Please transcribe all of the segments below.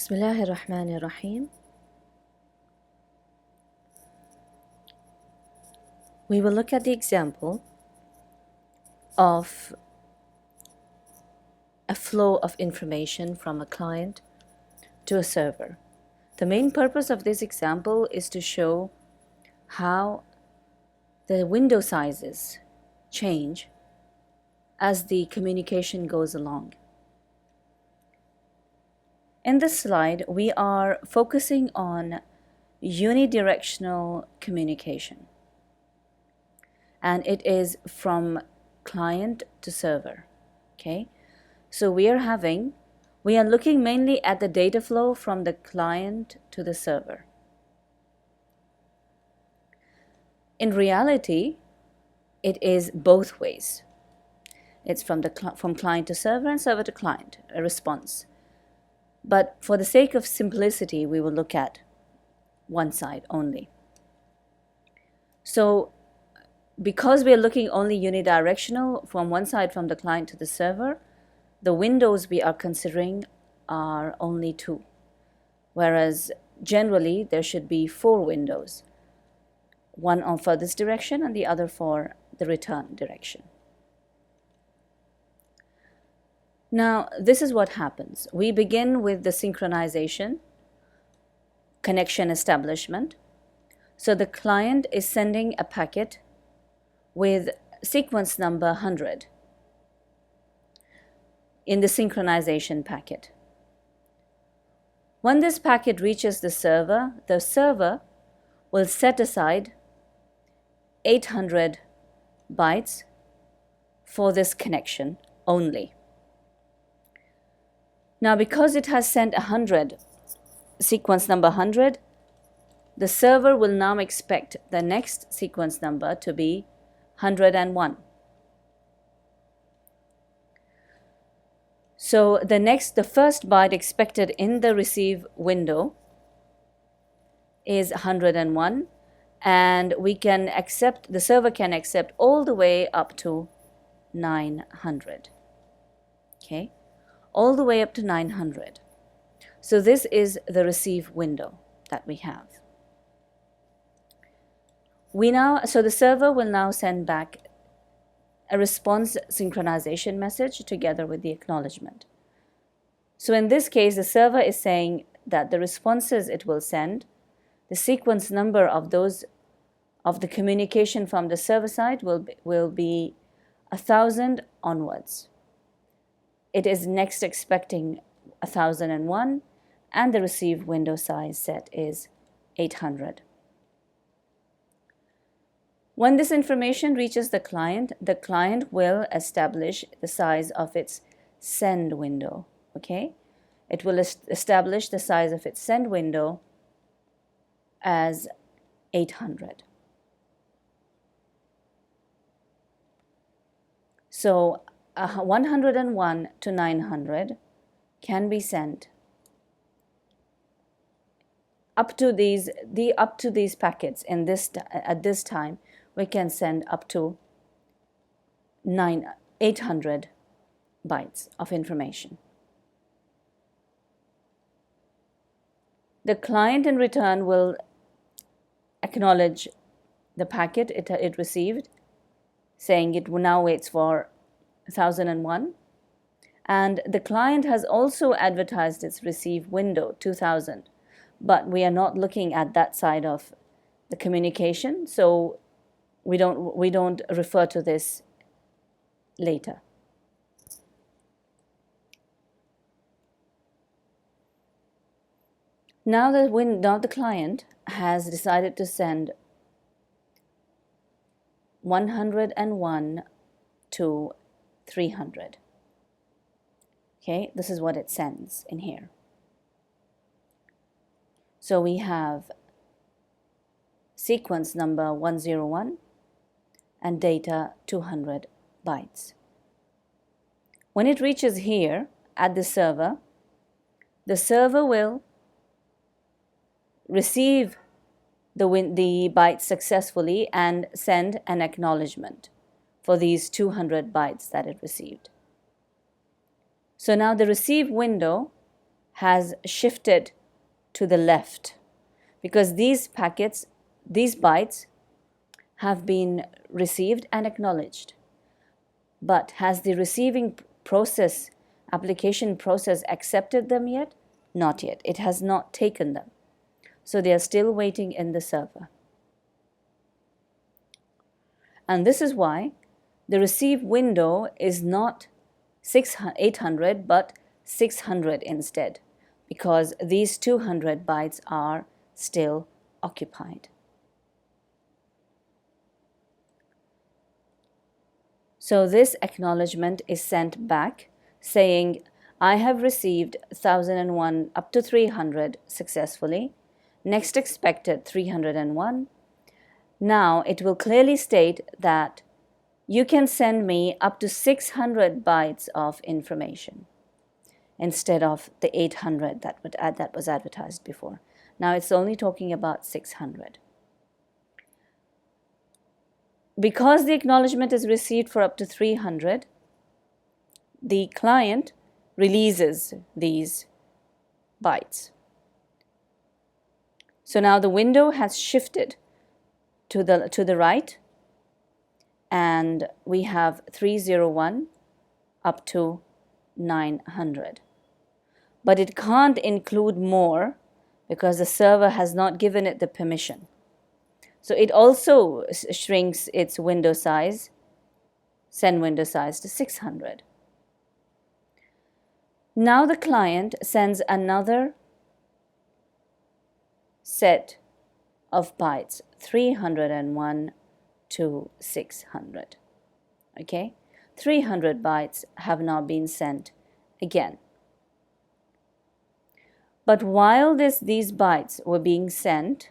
Bismillahir Rahmanir Rahim. We will look at the example of a flow of information from a client to a server. The main purpose of this example is to show how the window sizes change as the communication goes along. In this slide, we are focusing on unidirectional communication, and it is from client to server. Okay, so we are looking mainly at the data flow from the client to the server. In reality, it is both ways. It's from client to server and server to client, a response. But for the sake of simplicity, we will look at one side only. So because we are looking only unidirectional from one side, from the client to the server, the windows we are considering are only two, whereas generally there should be 4 windows, one for this direction and the other for the return direction. Now, this is what happens. We begin with the synchronization, connection establishment. So the client is sending a packet with sequence number 100 in the synchronization packet. When this packet reaches the server will set aside 800 bytes for this connection only. Now, because it has sent 100, sequence number 100, the server will now expect the next sequence number to be 101. So the first byte expected in the receive window is 101, and the server can accept all the way up to 900. Okay, all the way up to 900. So this is the receive window that we have. So the server will now send back a response synchronization message together with the acknowledgement. So in this case, the server is saying that the responses it will send, the sequence number of the communication from the server side will be 1000 onwards. It is next expecting 1001, and the receive window size set is 800. When this information reaches the client will establish the size of its send window. Okay, it will establish the size of its send window as 800. So 101 to 900 can be sent up to these packets at this time. We can send up to 800 bytes of information. The client in return will acknowledge the packet it received, saying it now waits for 1001, and the client has also advertised its receive window 2000, but we are not looking at that side of the communication, so we don't refer to this later. Now the client has decided to send 101 to 300. Okay, this is what it sends in here. So we have sequence number 101 and data 200 bytes. When it reaches here at the server will receive the bytes successfully and send an acknowledgement for these 200 bytes that it received. So now the receive window has shifted to the left, because these packets, these bytes have been received and acknowledged. But has the receiving process, application process, accepted them yet? Not yet. It has not taken them. So they are still waiting in the server. And this is why the receive window is not 800 but 600 instead, because these 200 bytes are still occupied. So this acknowledgement is sent back saying, I have received 1001 up to 300 successfully. Next expected 301. Now it will clearly state that you can send me up to 600 bytes of information instead of the 800 that was advertised before. Now it's only talking about 600. Because the acknowledgement is received for up to 300, the client releases these bytes. So now the window has shifted to the right, and we have 301 up to 900. But it can't include more because the server has not given it the permission. So it also shrinks its window size, send window size, to 600. Now the client sends another set of bytes, 301 to 600. Okay? 300 bytes have now been sent again. But while these bytes were being sent,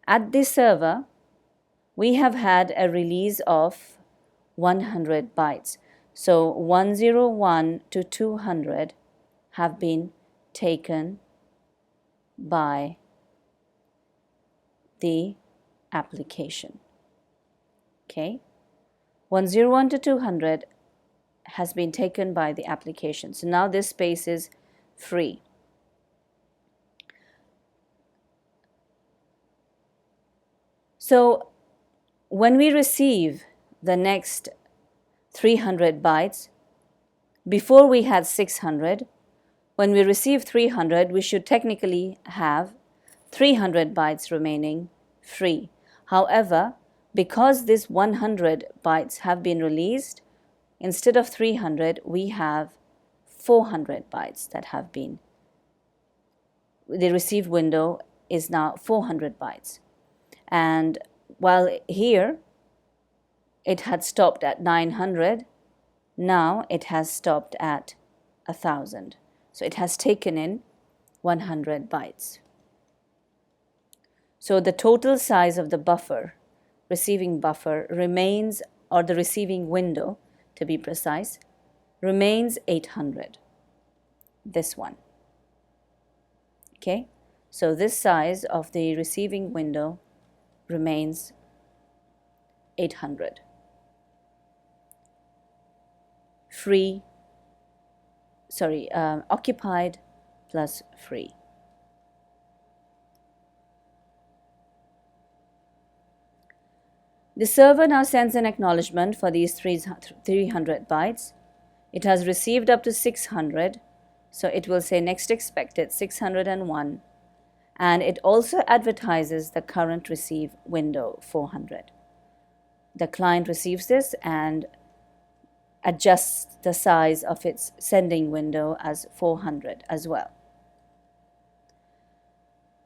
at the server, we have had a release of 100 bytes. So 101 to 200 have been taken by the application. Okay? 101 to 200 has been taken by the application. So now this space is free. So when we receive the next 300 bytes, before we had 600, when we receive 300, we should technically have 300 bytes remaining free. However, because these 100 bytes have been released, instead of 300, we have 400 bytes that have been, the received window is now 400 bytes. And while here it had stopped at 900, now it has stopped at 1000. So it has taken in 100 bytes. So the total size of the buffer, receiving buffer, remains, or the receiving window to be precise, remains 800. This one. Okay? So this size of the receiving window remains 800. Occupied plus free. The server now sends an acknowledgement for these 300 bytes. It has received up to 600, so it will say next expected 601, and it also advertises the current receive window 400. The client receives this and adjusts the size of its sending window as 400 as well.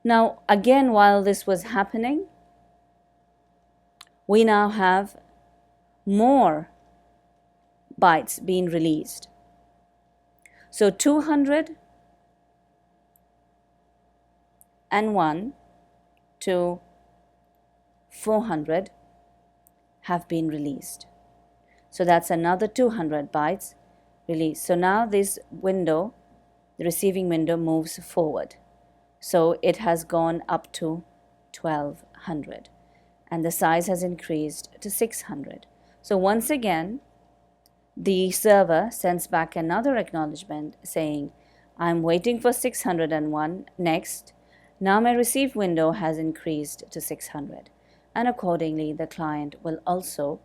Now again, while this was happening, we now have more bytes being released. So 201 to 400 have been released. So that's another 200 bytes released. So now this window, the receiving window, moves forward. So it has gone up to 1200. And the size has increased to 600. So once again, the server sends back another acknowledgement saying, I'm waiting for 601 next. Now my receive window has increased to 600, and accordingly the client will also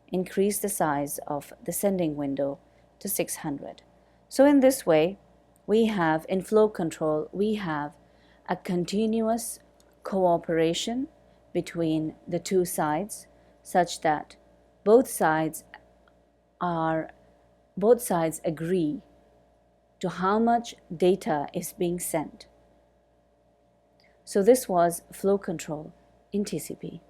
increase the size of the sending window to 600. So in this way, we have in flow control, we have a continuous cooperation between the two sides such that both sides agree to how much data is being sent. So this was flow control in TCP.